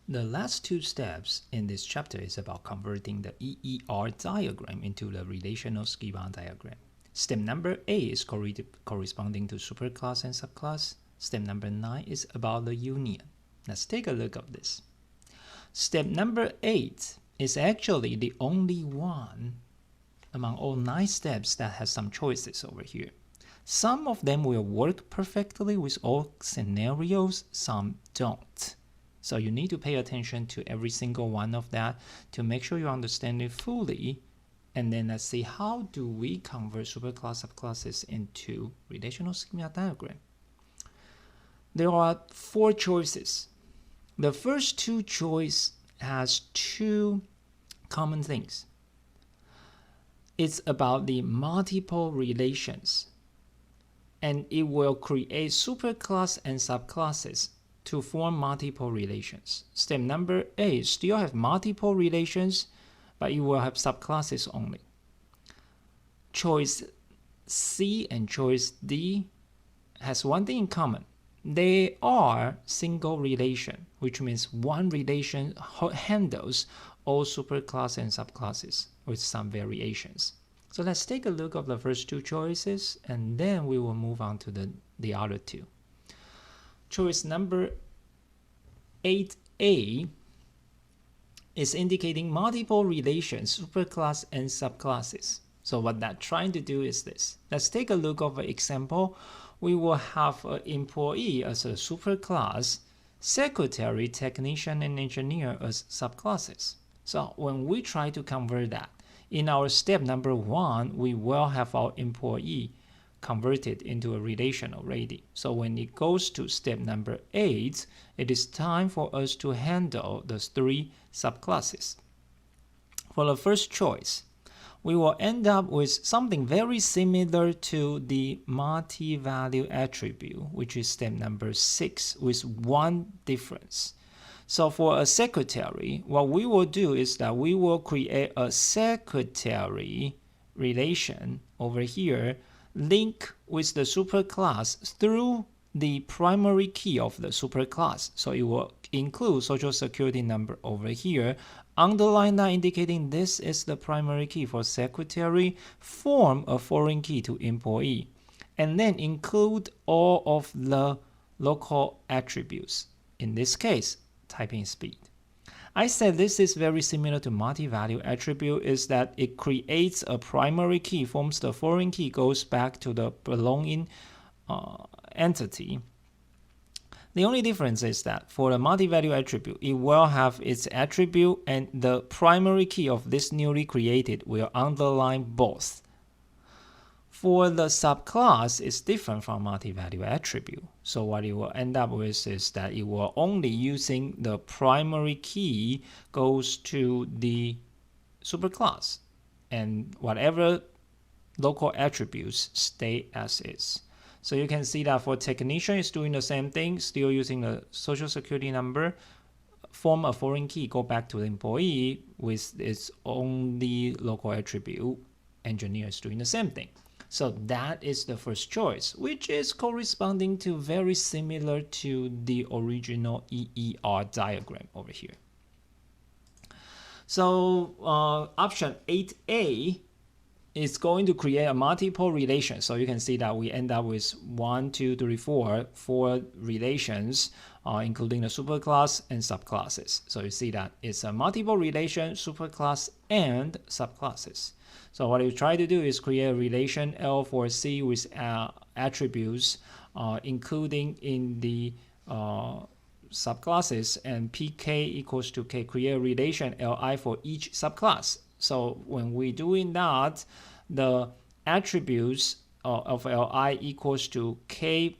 The last two steps in this chapter is about converting the EER diagram into the relational schema diagram. Step number 8 is corresponding to superclass and subclass. Step number 9 is about the union. Let's take a look at this. Step number 8 is actually the only one among all 9 steps that has some choices over here. Some of them will work perfectly with all scenarios, some don't. So you need to pay attention to every single one of that to make sure you understand it fully. And then let's see, how do we convert superclass subclasses into relational schema diagram? There are 4 choices. The first 2 choices has 2 common things. It's about the multiple relations, and it will create superclass and subclasses to form multiple relations. Step number 8 still have multiple relations, but you will have subclasses only. Choice C and choice D has one thing in common. They are single relation, which means one relation handles all superclass and subclasses with some variations. So let's take a look at the first 2 choices, and then we will move on to the other 2. Choice number 8A is indicating multiple relations, superclass and subclasses. So what that's trying to do is this. Let's take a look at an example. We will have an employee as a superclass, secretary, technician, and engineer as subclasses. So when we try to convert that, in our step number 1, we will have our employee converted into a relation already. So when it goes to step number 8, it is time for us to handle those 3 subclasses. For the first choice, we will end up with something very similar to the multi-value attribute, which is step number 6, with one difference. So for a secretary, what we will do is that we will create a secretary relation over here, link with the superclass through the primary key of the superclass. So it will include social security number over here. Underline that, indicating this is the primary key for secretary. Form a foreign key to employee. And then include all of the local attributes. In this case, typing speed. I said this is very similar to multi-value attribute, is that it creates a primary key, forms the foreign key, goes back to the belonging entity. The only difference is that for the multi-value attribute, it will have its attribute, and the primary key of this newly created will underline both. For the subclass, it's different from multi-value attribute. So what it will end up with is that it will only using the primary key goes to the superclass, and whatever local attributes stay as is. So you can see that for technician, it's doing the same thing, still using a social security number, form a foreign key, go back to the employee with its only local attribute. Engineer is doing the same thing. So that is the first choice, which is corresponding to very similar to the original EER diagram over here. So option 8A is going to create a multiple relation. So you can see that we end up with 1, 2, 3, 4 relations, including the superclass and subclasses. So you see that it's a multiple relation, superclass, and subclasses. So what you try to do is create a relation L for C with attributes, including in the subclasses, and PK equals to K. Create a relation Li for each subclass. So when we're doing that, the attributes of Li equals to K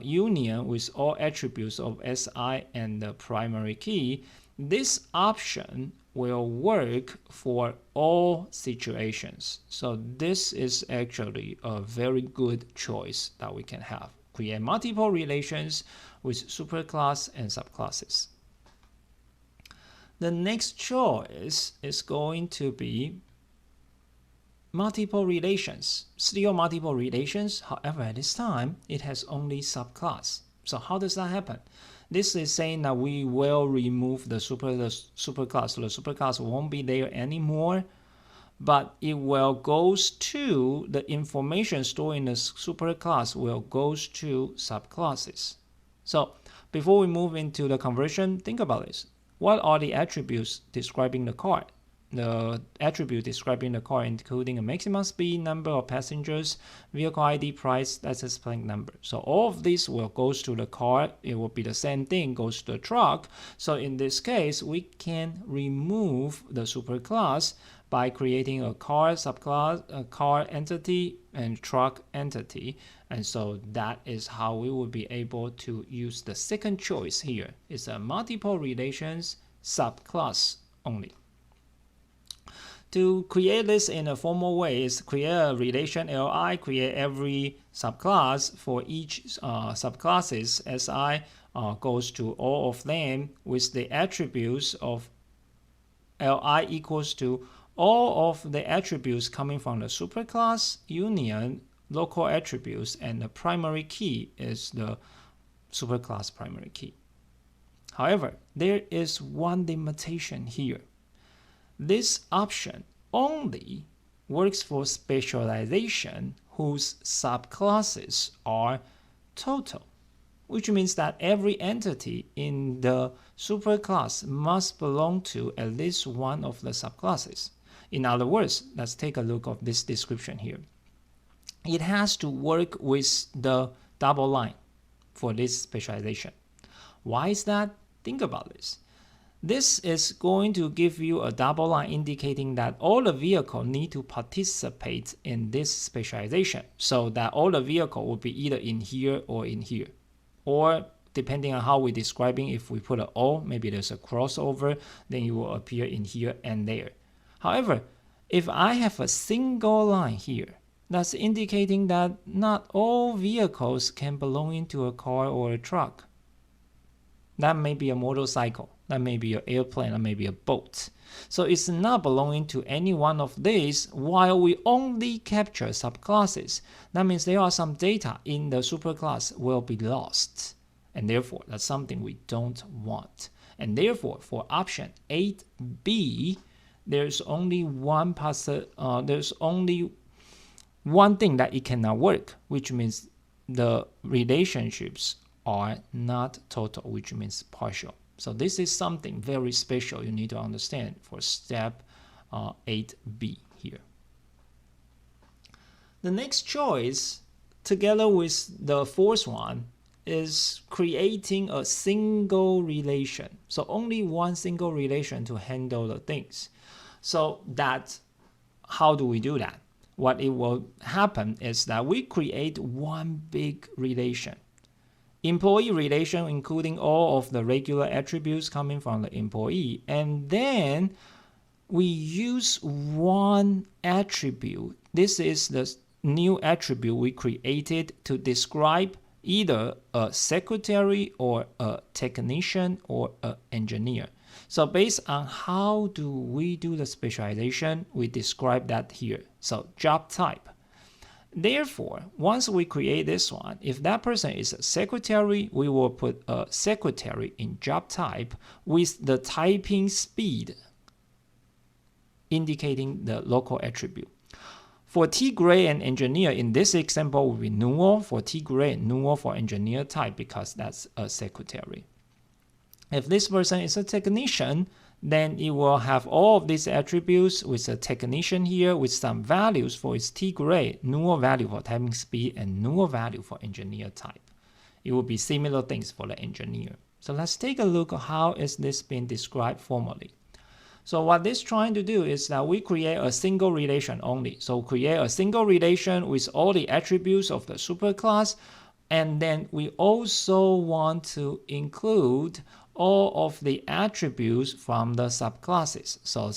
union with all attributes of Si and the primary key. This option will work for all situations. So this is actually a very good choice that we can have. Create multiple relations with superclass and subclasses. The next choice is going to be multiple relations. Still multiple relations, however, at this time, it has only subclass. So how does that happen? This is saying that we will remove the superclass. So the superclass won't be there anymore, but it will goes to the information stored in the superclass will goes to subclasses. So before we move into the conversion, think about this. What are the attributes describing the car? The attribute describing the car including a maximum speed, number of passengers, vehicle ID, price, license plate number. So all of this will goes to the car. It will be the same thing goes to the truck. So in this case, we can remove the superclass by creating a car subclass, a car entity, and truck entity. And so that is how we will be able to use the second choice here. It's a multiple relations subclass only. To create this in a formal way is create a relation Li, create every subclass for each subclasses. Si goes to all of them with the attributes of Li equals to all of the attributes coming from the superclass union local attributes, and the primary key is the superclass primary key. However, there is one limitation here. This option only works for specialization whose subclasses are total, which means that every entity in the superclass must belong to at least one of the subclasses. In other words, let's take a look at this description here. It has to work with the double line for this specialization. Why is that? Think about this. This is going to give you a double line indicating that all the vehicle need to participate in this specialization, so that all the vehicle will be either in here or in here. Or depending on how we're describing, if we put an O, maybe there's a crossover, then it will appear in here and there. However, if I have a single line here, that's indicating that not all vehicles can belong into a car or a truck. That may be a motorcycle, that may be an airplane, that may be a boat. So it's not belonging to any one of these while we only capture subclasses. That means there are some data in the superclass will be lost. And therefore, that's something we don't want. And therefore, for option 8B, there's only one thing that it cannot work, which means the relationships are not total, which means partial. So this is something very special you need to understand for step 8B here. The next choice, together with the fourth one, is creating a single relation. So only one single relation to handle the things. So that, how do we do that? What it will happen is that we create one big relation. Employee relation including all of the regular attributes coming from the employee, and then we use one attribute. This is the new attribute we created to describe either a secretary or a technician or an engineer. So based on how do we do the specialization, we describe that here. So job type. Therefore, once we create this one, if that person is a secretary, we will put a secretary in job type with the typing speed indicating the local attribute. For T-grade and engineer, in this example will be null for T-grade, null for engineer type because that's a secretary. If this person is a technician, then it will have all of these attributes with a technician here with some values for its T-grade, null value for typing speed, and null value for engineer type. It will be similar things for the engineer. So let's take a look at how is this being described formally. So what this is trying to do is that we create a single relation only. So create a single relation with all the attributes of the superclass, and then we also want to include all of the attributes from the subclasses. So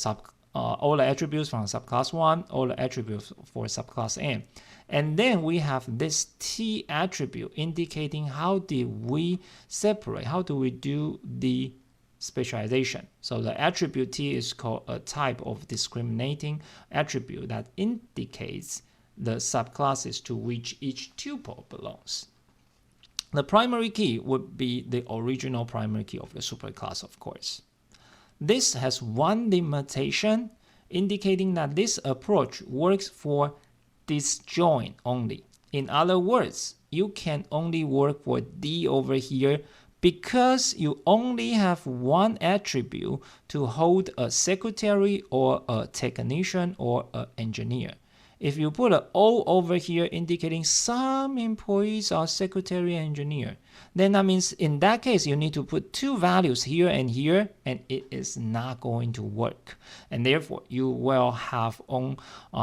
all the attributes from subclass 1, all the attributes for subclass N. And then we have this T attribute indicating how did we separate, how do we do the specialization. So the attribute T is called a type of discriminating attribute that indicates the subclasses to which each tuple belongs. The primary key would be the original primary key of the superclass, of course. This has one limitation, indicating that this approach works for disjoint only. In other words, you can only work for D over here because you only have one attribute to hold a secretary or a technician or an engineer. If you put an O over here indicating some employees are secretary and engineer, then that means in that case you need to put two values here, and it is not going to work. And therefore you will have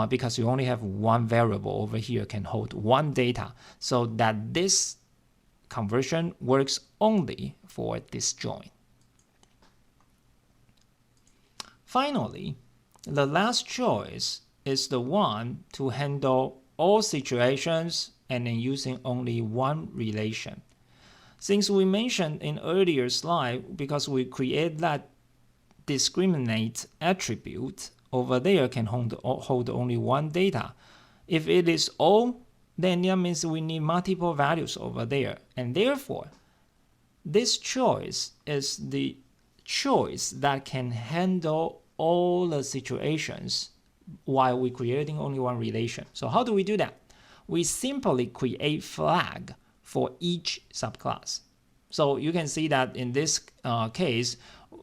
because you only have one variable over here can hold one data, so that this conversion works only for disjoint. Finally, the last choice is the one to handle all situations and then using only one relation. Since we mentioned in earlier slide, because we create that discriminate attribute over there can hold only one data. If it is all, then that means we need multiple values over there. And therefore, this choice is the choice that can handle all the situations while we're creating only one relation. So how do we do that? We simply create flag for each subclass. So you can see that in this case,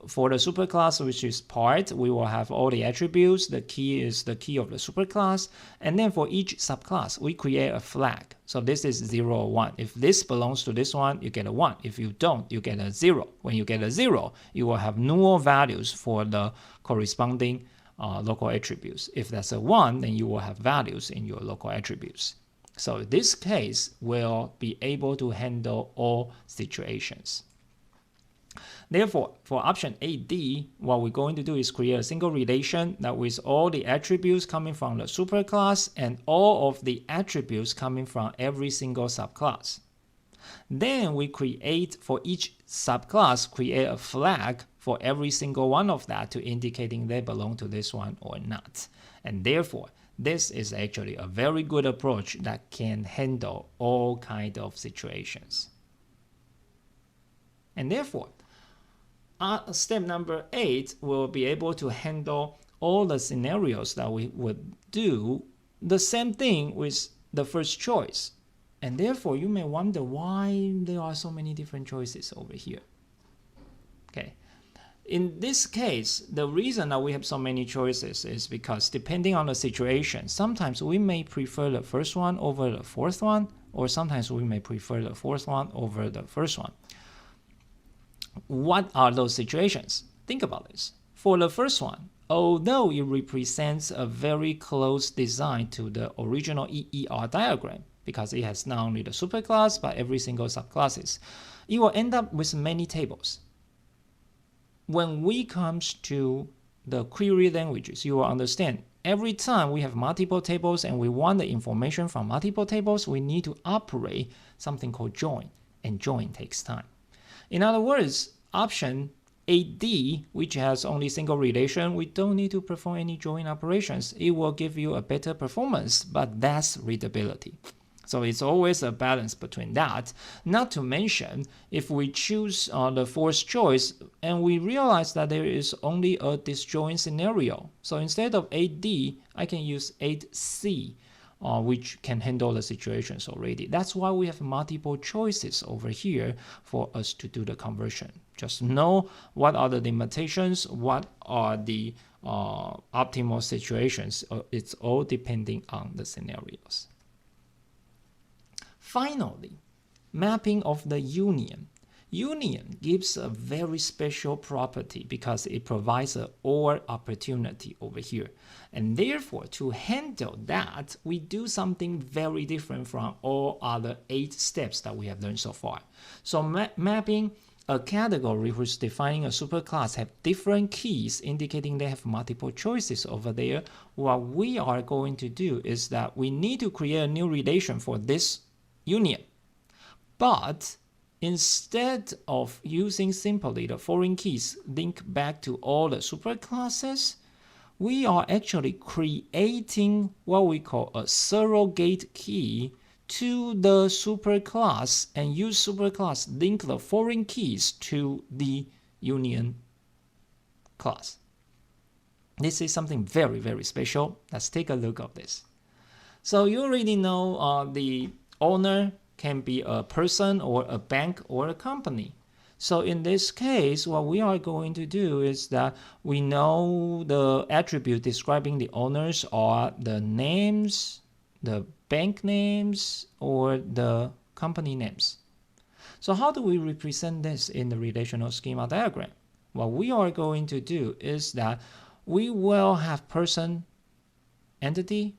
for the superclass, which is part, we will have all the attributes. The key is the key of the superclass. And then for each subclass, we create a flag. So this is 0 or 1. If this belongs to this one, you get a 1. If you don't, you get a 0. When you get a 0, you will have null values for the corresponding local attributes. If that's a 1, then you will have values in your local attributes. So this case will be able to handle all situations. Therefore, for option 8D, what we're going to do is create a single relation that with all the attributes coming from the superclass and all of the attributes coming from every single subclass. Then we create, for each subclass, create a flag for every single one of that to indicating they belong to this one or not. And therefore, this is actually a very good approach that can handle all kinds of situations. And therefore, step number 8 will be able to handle all the scenarios that we would do the same thing with the first choice. And therefore, you may wonder why there are so many different choices over here. Okay. In this case, the reason that we have so many choices is because depending on the situation, sometimes we may prefer the first one over the fourth one, or sometimes we may prefer the fourth one over the first one. What are those situations? Think about this. For the first one, although it represents a very close design to the original EER diagram, because it has not only the superclass but every single subclasses, it will end up with many tables. When we comes to the query languages, you will understand every time we have multiple tables and we want the information from multiple tables, we need to operate something called join, and join takes time. In other words, option 8D, which has only single relation, we don't need to perform any join operations. It will give you a better performance, but that's readability. So it's always a balance between that. Not to mention, if we choose the fourth choice and we realize that there is only a disjoint scenario. So instead of 8D, I can use 8C. Which can handle the situations already. That's why we have multiple choices over here for us to do the conversion. Just know what are the limitations, what are the optimal situations. It's all depending on the scenarios. Finally, mapping of the union. Union gives a very special property because it provides an OR opportunity over here. And therefore, to handle that, we do something very different from all other 8 steps that we have learned so far. So mapping a category which is defining a superclass have different keys indicating they have multiple choices over there. What we are going to do is that we need to create a new relation for this union. But instead of using simply the foreign keys link back to all the superclasses, we are actually creating what we call a surrogate key to the superclass and use superclass link the foreign keys to the union class. This is something very, very special. Let's take a look at this. So you already know the owner can be a person or a bank or a company. So in this case, what we are going to do is that we know the attribute describing the owners are the names, the bank names, or the company names. So how do we represent this in the relational schema diagram? What we are going to do is that we will have person, entity,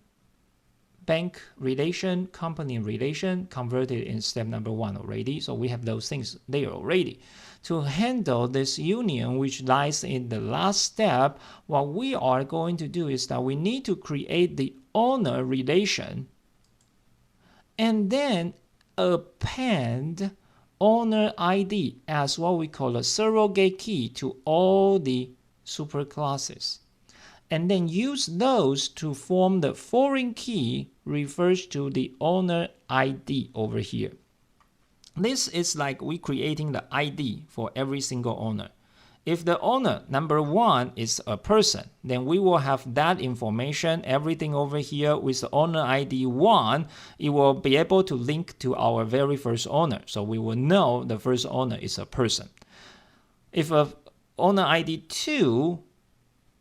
bank relation, company relation converted in step number 1 already. So we have those things there already. To handle this union, which lies in the last step, what we are going to do is that we need to create the owner relation and then append owner ID as what we call a surrogate key to all the superclasses, and then use those to form the foreign key refers to the owner ID over here. This is like we creating the ID for every single owner. If the owner, number 1, is a person, then we will have that information, everything over here with the owner ID 1, it will be able to link to our very first owner. So we will know the first owner is a person. If a owner ID 2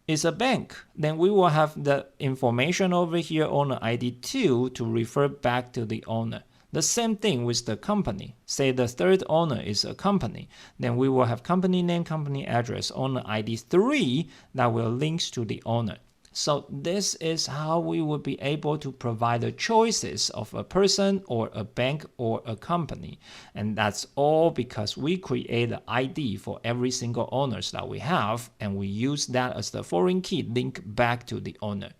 is a bank, then we will have the information over here, owner ID 2, to refer back to the owner. The same thing with the company. Say the third owner is a company, then we will have company name, company address, owner ID 3 that will link to the owner. So this is how we will be able to provide the choices of a person or a bank or a company. And that's all because we create the ID for every single owners that we have, and we use that as the foreign key link back to the owner.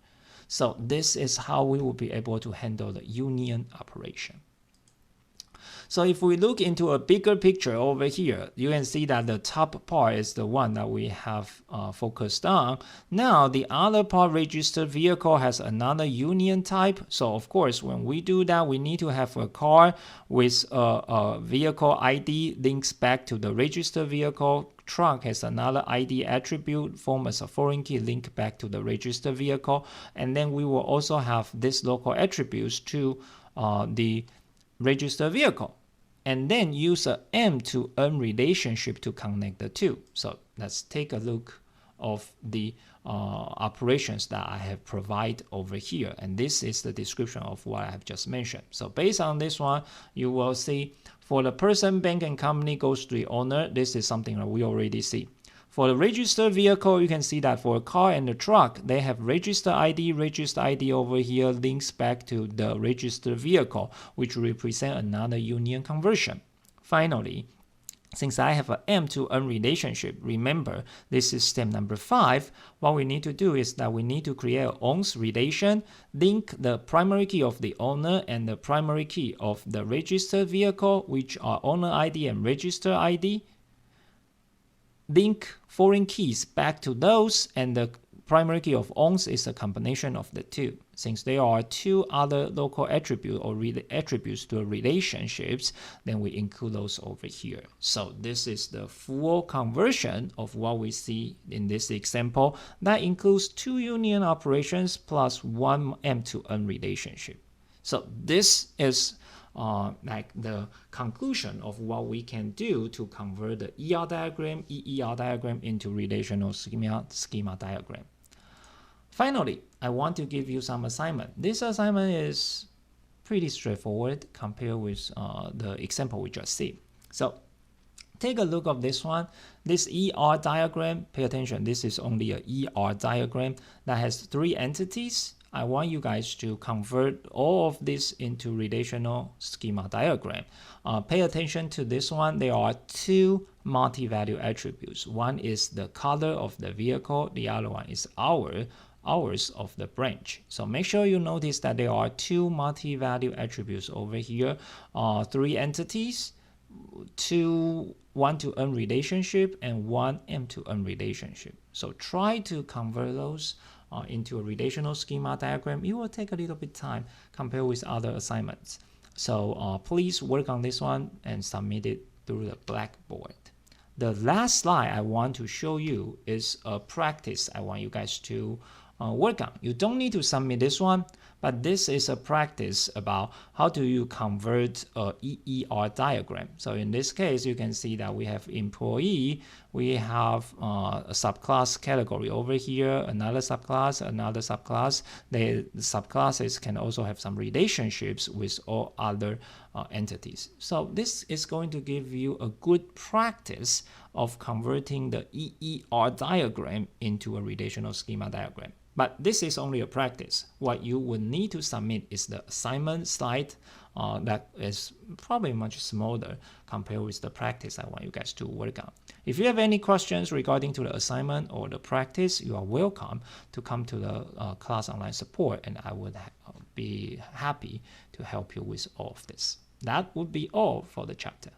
So this is how we will be able to handle the union operation. So if we look into a bigger picture over here, you can see that the top part is the one that we have focused on. Now the other part, registered vehicle, has another union type. So of course, when we do that, we need to have a car with a vehicle ID links back to the registered vehicle. Truck has another ID attribute form as a foreign key link back to the registered vehicle. And then we will also have this local attributes to the registered vehicle, and then use a M to N relationship to connect the two. So let's take a look of the operations that I have provided over here, and this is the description of what I have just mentioned. So based on this one, you will see for the person, bank, and company goes to the owner. This is something that we already see. For the registered vehicle, you can see that for a car and a truck, they have register ID over here links back to the registered vehicle, which represent another union conversion. Finally, since I have an M to N relationship, remember this is step number 5. What we need to do is that we need to create an owns relation, link the primary key of the owner and the primary key of the registered vehicle, which are owner ID and register ID. Link foreign keys back to those, and the primary key of owns is a combination of the two. Since there are two other local attributes or attributes to relationships, then we include those over here. So this is the full conversion of what we see in this example. That includes 2 union operations plus 1 M to N relationship. So this is like the conclusion of what we can do to convert the ER diagram, EER diagram into relational schema diagram. Finally, I want to give you some assignment. This assignment is pretty straightforward compared with the example we just see. So take a look at this one. This ER diagram, pay attention, this is only a ER diagram that has 3 entities. I want you guys to convert all of this into relational schema diagram. Pay attention to this one. There are 2 multi-value attributes. One is the color of the vehicle. The other one is hours of the branch. So make sure you notice that there are 2 multi-value attributes over here. 3 entities, 2 1 to N relationship, and 1 M to N relationship. So try to convert those into a relational schema diagram. It will take a little bit time compared with other assignments. So please work on this one and submit it through the Blackboard. The last slide I want to show you is a practice I want you guys to work on. You don't need to submit this one, but this is a practice about how do you convert a EER diagram. So in this case, you can see that we have employee, we have a subclass category over here, another subclass. The subclasses can also have some relationships with all other entities. So this is going to give you a good practice of converting the EER diagram into a relational schema diagram. But this is only a practice. What you would need to submit is the assignment slide that is probably much smaller compared with the practice I want you guys to work on. If you have any questions regarding to the assignment or the practice, you are welcome to come to the class online support, and I would be happy to help you with all of this. That would be all for the chapter.